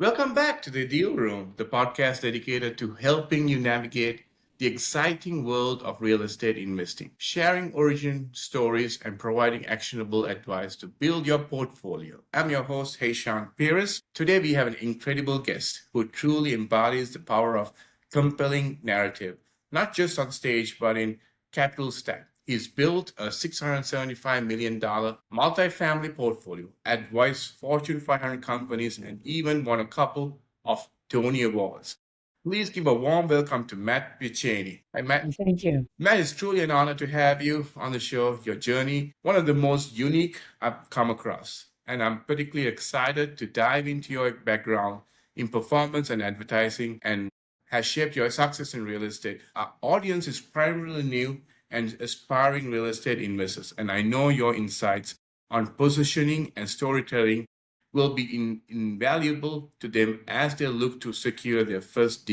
Welcome back to the Deal Room, the podcast dedicated to helping you navigate the exciting world of real estate investing, sharing origin stories, and providing actionable advice to build your portfolio. I'm your host, Heyshan Pires. Today, we have an incredible guest who truly embodies the power of compelling narrative, not just on stage, but in capital stack. He's built a $675 million multifamily portfolio, advised Fortune 500 companies, and even won a couple of Tony Awards. Please give a warm welcome to Matt Piccheny. Hi, Matt. Thank you. Matt, it's truly an honor to have you on the show. Your journey, one of the most unique I've come across. And I'm particularly excited to dive into your background in performance and advertising and has shaped your success in real estate. Our audience is primarily new and aspiring real estate investors. And I know your insights on positioning and storytelling will be invaluable to them as they look to secure their first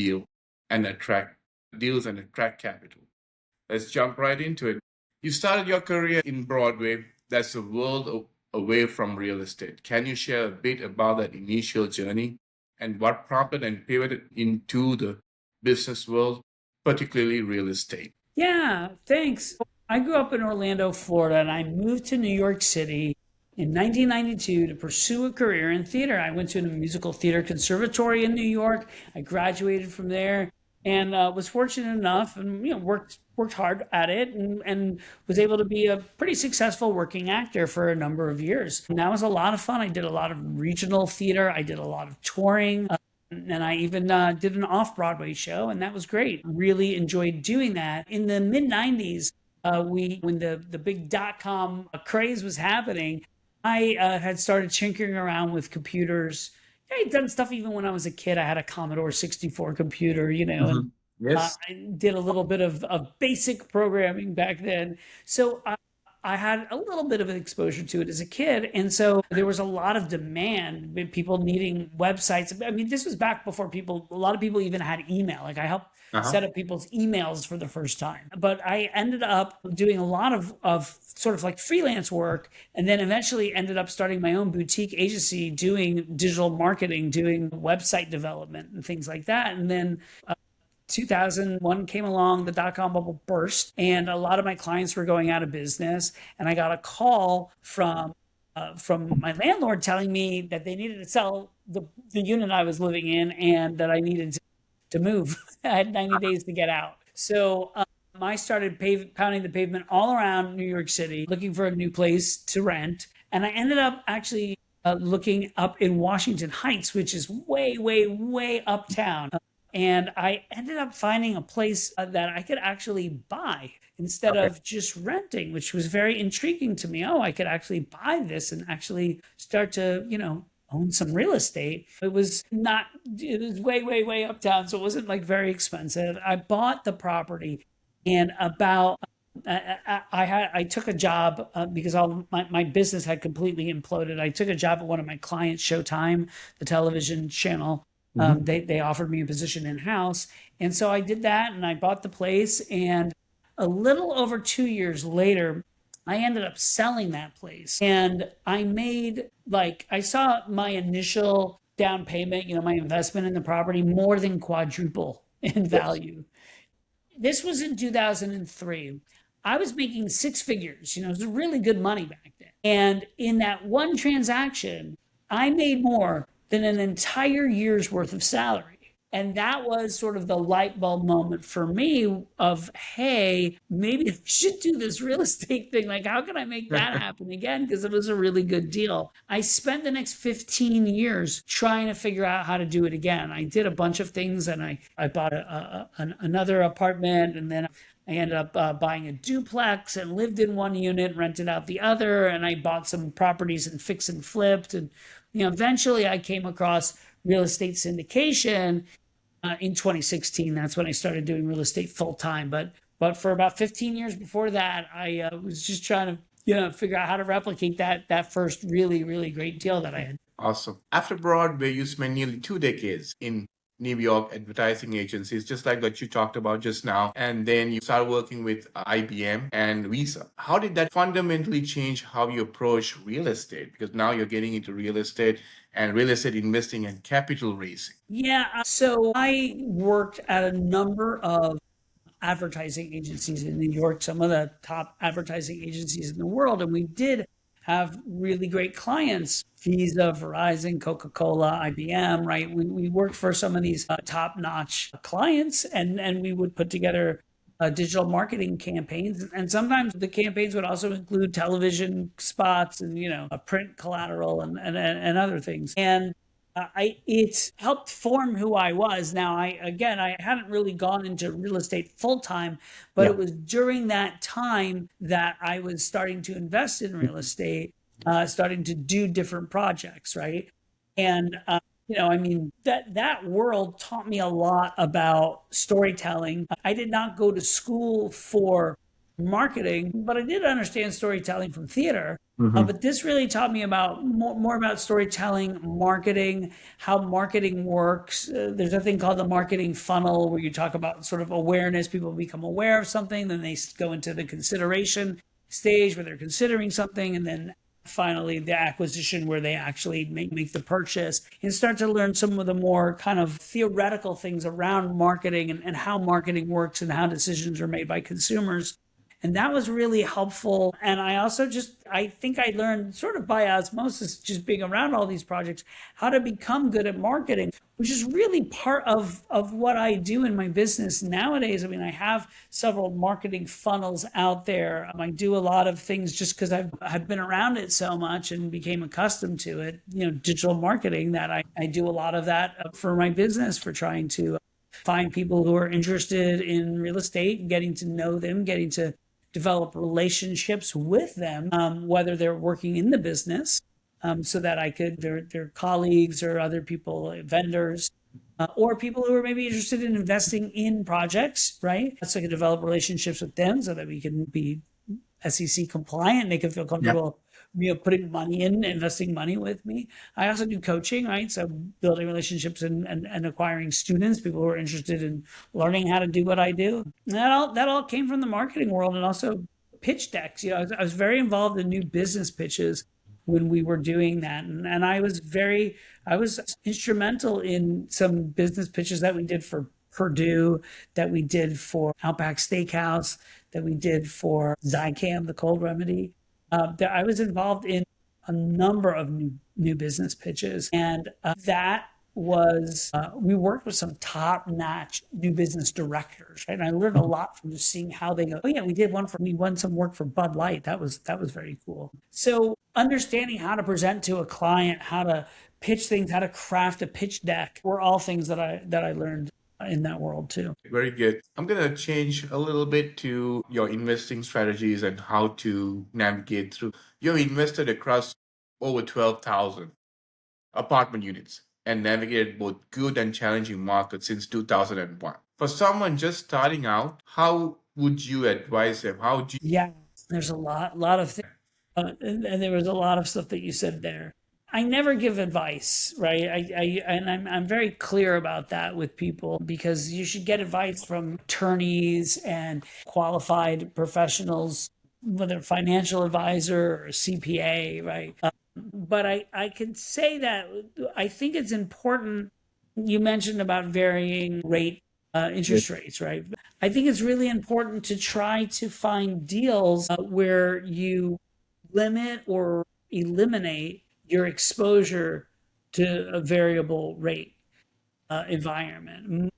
and attract deals and attract capital. Let's jump right into it. You started your career in Broadway. That's a world away from real estate. Can you share a bit about that initial journey and what prompted and pivoted into the business world, particularly real estate? Yeah, thanks. I grew up in Orlando, Florida, and I moved to New York City in 1992 to pursue a career in theater. I went to a musical theater conservatory in New York. I graduated from there and was fortunate enough and worked hard at it and was able to be a pretty successful working actor for a number of years. And that was a lot of fun. I did a lot of regional theater. I did a lot of touring. And I even did an off-Broadway show, and that was great. Really enjoyed doing that. In the mid 90s, when the big dot-com craze was happening, I had started tinkering around with computers. I had done stuff even when I was a kid. I had a Commodore 64 computer, and Yes. I did a little bit of basic programming back then. So I had a little bit of an exposure to it as a kid. And so there was a lot of demand, people needing websites. I mean, this was back before a lot of people even had email. Like I helped Uh-huh. set up people's emails for the first time. But I ended up doing a lot of sort of like freelance work and then eventually ended up starting my own boutique agency doing digital marketing, doing website development and things like that. And then 2001 came along, the dot-com bubble burst, and a lot of my clients were going out of business. And I got a call from my landlord telling me that they needed to sell the unit I was living in and that I needed to move. I had 90 days to get out. So I started pounding the pavement all around New York City, looking for a new place to rent. And I ended up actually looking up in Washington Heights, which is way, way, way uptown. And I ended up finding a place that I could actually buy instead Okay. of just renting, which was very intriguing to me. Oh, I could actually buy this and actually start to, own some real estate. It was way, way, way uptown. So it wasn't like very expensive. I bought the property and I took a job because all my business had completely imploded. I took a job at one of my clients, Showtime, the television channel. Mhm. They offered me a position in house. And so I did that and I bought the place. And a little over 2 years later, I ended up selling that place. And I saw my initial down payment, my investment in the property more than quadruple in Yes. value. This was in 2003. I was making six figures, it was really good money back then. And in that one transaction, I made more than an entire year's worth of salary. And that was sort of the light bulb moment for me of, hey, maybe I should do this real estate thing. Like, how can I make that happen again? Because it was a really good deal. I spent the next 15 years trying to figure out how to do it again. I did a bunch of things and I bought another apartment and then I ended up buying a duplex and lived in one unit, rented out the other, and I bought some properties and fix and flipped. And eventually I came across real estate syndication in 2016. That's when I started doing real estate full time. But for about 15 years before that, I was just trying to figure out how to replicate that first really really great deal that I had. Awesome. After Broadway, you spent nearly 2 decades in New York advertising agencies, just like what you talked about just now. And then you started working with IBM and Visa. How did that fundamentally change how you approach real estate? Because now you're getting into real estate and real estate investing and capital raising. Yeah. So I worked at a number of advertising agencies in New York, some of the top advertising agencies in the world. And we did have really great clients: Visa, Verizon, Coca-Cola, IBM, right? We worked for some of these top-notch clients, and we would put together digital marketing campaigns. And sometimes the campaigns would also include television spots and, a print collateral and other things. And it's helped form who I was. Now, I hadn't really gone into real estate full time, but Yeah. it was during that time that I was starting to invest in real estate, starting to do different projects, right? And that world taught me a lot about storytelling. I did not go to school for marketing, but I did understand storytelling from theater. But this really taught me about more about storytelling, marketing, how marketing works. There's a thing called the marketing funnel where you talk about sort of awareness. People become aware of something, then they go into the consideration stage where they're considering something, and then finally the acquisition where they actually make the purchase, and start to learn some of the more kind of theoretical things around marketing and how marketing works and how decisions are made by consumers. And that was really helpful. And I think I learned sort of by osmosis, just being around all these projects, how to become good at marketing, which is really part of what I do in my business nowadays. I mean, I have several marketing funnels out there. I do a lot of things just because I've been around it so much and became accustomed to it, digital marketing, that I do a lot of that for my business, for trying to find people who are interested in real estate, getting to know them, getting to develop relationships with them, whether they're working in the business, so that I could, their colleagues or other people, vendors, or people who are maybe interested in investing in projects, right? So I can develop relationships with them so that we can be SEC compliant. They can feel comfortable, putting money in, investing money with me. I also do coaching, right? So building relationships and acquiring students, people who are interested in learning how to do what I do. And that all came from the marketing world, and also pitch decks. I was very involved in new business pitches when we were doing that. And I was instrumental in some business pitches that we did for Purdue, that we did for Outback Steakhouse, that we did for Zicam, the cold remedy. That I was involved in a number of new business pitches, and we worked with some top-notch new business directors, right? And I learned a lot from just seeing how they go. Oh yeah, we won some work for Bud Light. That was very cool. So understanding how to present to a client, how to pitch things, how to craft a pitch deck, were all things that I learned in that world too. Very good. I'm going to change a little bit to your investing strategies and how to navigate through. You've invested across over 12,000 apartment units and navigated both good and challenging markets since 2001. For someone just starting out, how would you advise them? How do you? Yeah, there's a lot of things, and there was a lot of stuff that you said there. I never give advice, right? I'm very clear about that with people, because you should get advice from attorneys and qualified professionals, whether financial advisor or CPA, right? But I can say that I think it's important. You mentioned about varying interest rates, right? I think it's really important to try to find deals where you limit or eliminate your exposure to a variable rate environment.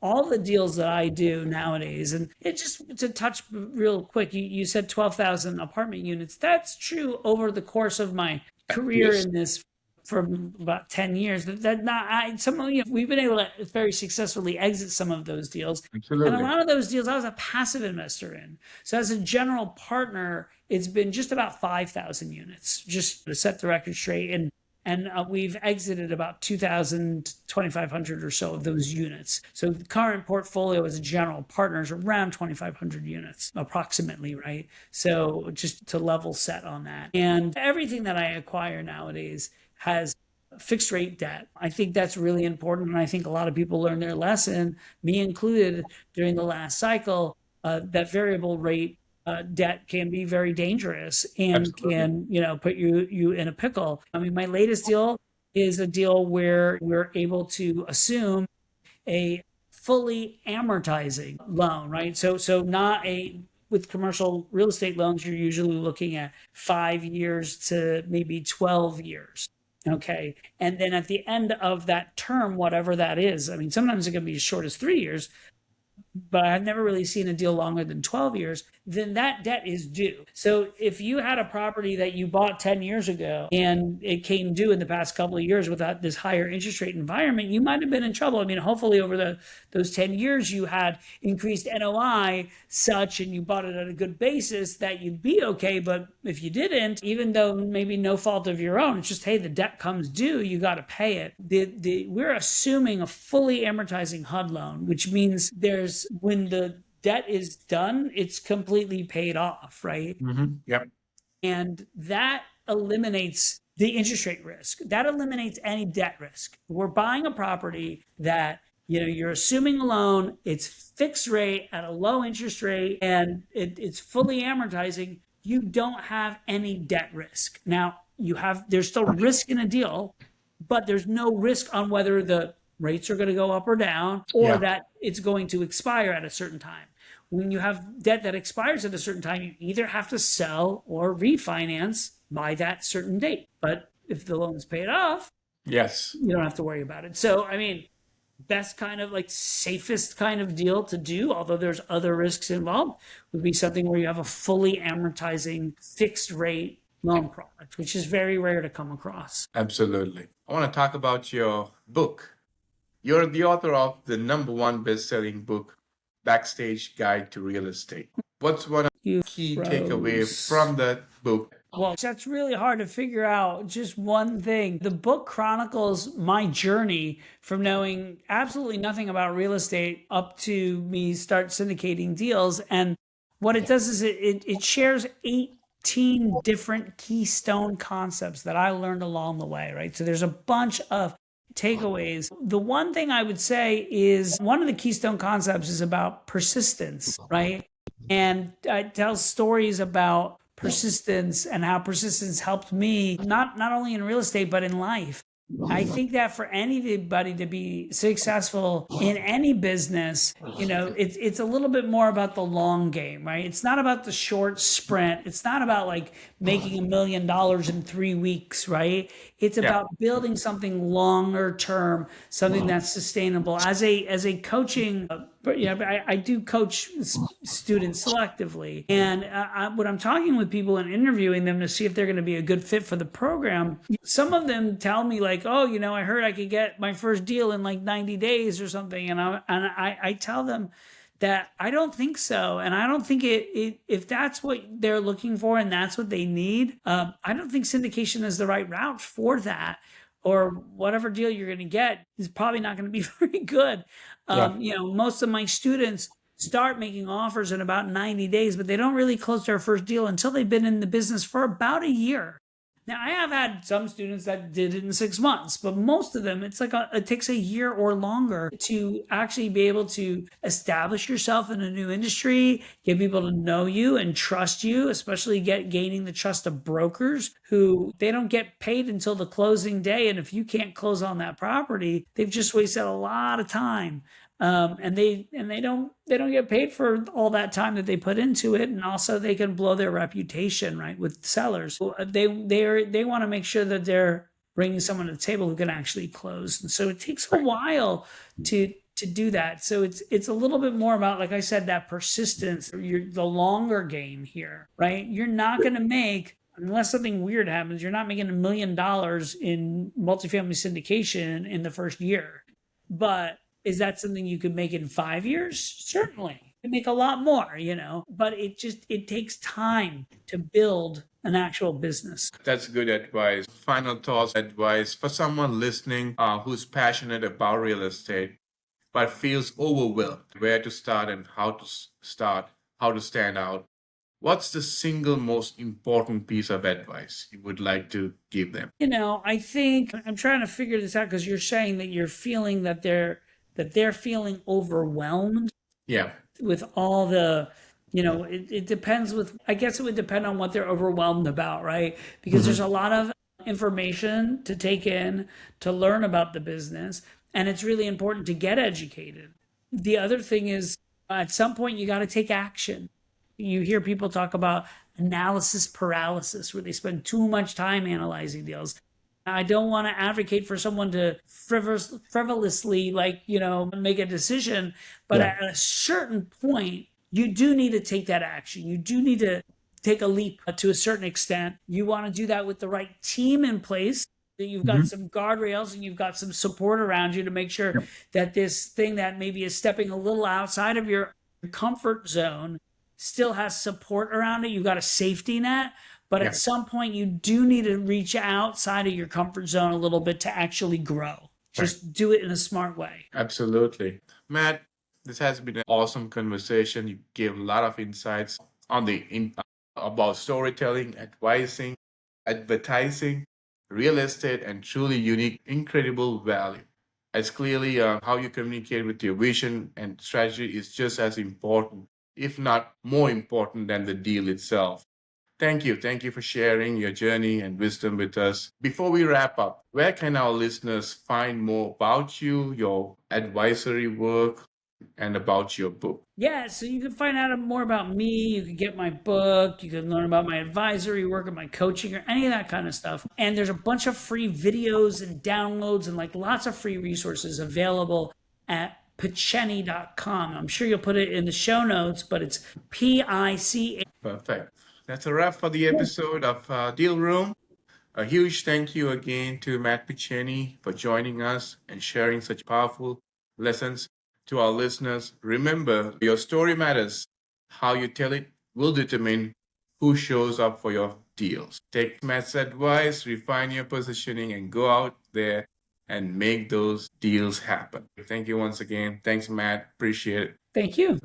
All the deals that I do nowadays, and it just to touch real quick, you said 12,000 apartment units. That's true over the course of my career in this for about 10 years. We've been able to very successfully exit some of those deals. Absolutely. And a lot of those deals I was a passive investor in. So as a general partner, it's been just about 5,000 units, just to set the record straight. And we've exited about 2,000, 2,500 or so of those units. So the current portfolio as a general partner is around 2,500 units, approximately, right? So just to level set on that. And everything that I acquire nowadays has fixed rate debt. I think that's really important. And I think a lot of people learn their lesson, me included, during the last cycle, that variable rate debt can be very dangerous and Absolutely. can, put you in a pickle. I mean, my latest deal is a deal where we're able to assume a fully amortizing loan, right? So not a with commercial real estate loans, you're usually looking at 5 years to maybe 12 years. Okay. And then at the end of that term, whatever that is, I mean, sometimes it can be as short as 3 years, but I've never really seen a deal longer than 12 years, then that debt is due. So if you had a property that you bought 10 years ago and it came due in the past couple of years without this higher interest rate environment, you might have been in trouble. I mean, hopefully over those 10 years, you had increased NOI such and you bought it at a good basis that you'd be okay. But if you didn't, even though maybe no fault of your own, it's just, hey, the debt comes due, you got to pay it. We're assuming a fully amortizing HUD loan, which means when the debt is done, it's completely paid off, right? Yep. And that eliminates the interest rate risk. That eliminates any debt risk. We're buying a property that, you're assuming a loan, it's fixed rate at a low interest rate, and it's fully amortizing. You don't have any debt risk. Now, there's still risk in a deal, but there's no risk on whether the rates are going to go up or down, or Yeah. that it's going to expire at a certain time. When you have debt that expires at a certain time, you either have to sell or refinance by that certain date. But if the loan is paid off, Yes. you don't have to worry about it. So, I mean, best kind of like safest kind of deal to do, although there's other risks involved, would be something where you have a fully amortizing fixed rate loan product, which is very rare to come across. Absolutely. I want to talk about your book. You're the author of the #1 best-selling book, Backstage Guide to Real Estate. What's one of the key takeaway from that book? Well, that's really hard to figure out just one thing. The book chronicles my journey from knowing absolutely nothing about real estate up to me start syndicating deals. And what it does is it shares 18 different keystone concepts that I learned along the way, right? So there's a bunch of takeaways. The one thing I would say is one of the keystone concepts is about persistence, right? And it tells stories about persistence and how persistence helped me not only in real estate but in life. I think that for anybody to be successful in any business, it's a little bit more about the long game, right? It's not about the short sprint. It's not about like making $1 million in 3 weeks, right? It's about building something longer term, something that's sustainable. As a coaching, I do coach students selectively, and when I'm talking with people and interviewing them to see if they're going to be a good fit for the program, some of them tell me like, oh, I heard I could get my first deal in like 90 days or something, and I tell them that I don't think so. And I don't think if that's what they're looking for and that's what they need, I don't think syndication is the right route for that, or whatever deal you're going to get is probably not going to be very good. Most of my students start making offers in about 90 days, but they don't really close their first deal until they've been in the business for about a year. Now, I have had some students that did it in 6 months, but most of them, it takes a year or longer to actually be able to establish yourself in a new industry, get people to know you and trust you, especially gaining the trust of brokers who they don't get paid until the closing day. And if you can't close on that property, they've just wasted a lot of time. And they don't get paid for all that time that they put into it, and also they can blow their reputation, right, with sellers. They want to make sure that they're bringing someone to the table who can actually close, and so it takes a while to do that. So it's a little bit more about, like I said, that persistence. The longer game here, right? You're not going to make, unless something weird happens, you're not making $1 million in multifamily syndication in the first year, but is that something you could make in 5 years? Certainly. You can make a lot more, but it takes time to build an actual business. That's good advice. Final thoughts, advice for someone listening who's passionate about real estate but feels overwhelmed. Where to start and how to start, how to stand out. what's the single most important piece of advice you would like to give them? I think I'm trying to figure this out because you're saying that you're feeling that they're feeling overwhelmed Yeah. with all the it depends with I guess it would depend on what they're overwhelmed about, right? Because there's a lot of information to take in to learn about the business, and it's really important to get educated. The other thing is, at some point you got to take action. You hear people talk about analysis paralysis, where they spend too much time analyzing deals. I don't want to advocate for someone to frivolously, make a decision, but Yeah. at a certain point, you do need to take that action. You do need to take a leap to a certain extent. You want to do that with the right team in place. That you've got Mhm. some guardrails and you've got some support around you to make sure Yep. that this thing that maybe is stepping a little outside of your comfort zone still has support around it. You've got a safety net, but Yeah. at some point you do need to reach outside of your comfort zone a little bit to actually grow. Right. Just do it in a smart way. Absolutely. Matt, this has been an awesome conversation. You gave a lot of insights on about storytelling, advertising, real estate, and truly unique, incredible value. As clearly how you communicate with your vision and strategy is just as important, if not more important than the deal itself. Thank you. Thank you for sharing your journey and wisdom with us. Before we wrap up, where can our listeners find more about you, your advisory work, and about your book? Yeah, so you can find out more about me. You can get my book. You can learn about my advisory work and my coaching or any of that kind of stuff. And there's a bunch of free videos and downloads and lots of free resources available at Piccheny.com. I'm sure you'll put it in the show notes, but it's PICA. Perfect. That's a wrap for the episode of Deal Room. A huge thank you again to Matt Piccheny for joining us and sharing such powerful lessons. To our listeners, remember your story matters. How you tell it will determine who shows up for your deals. Take Matt's advice, refine your positioning, and go out there and make those deals happen. Thank you once again. Thanks, Matt. Appreciate it. Thank you.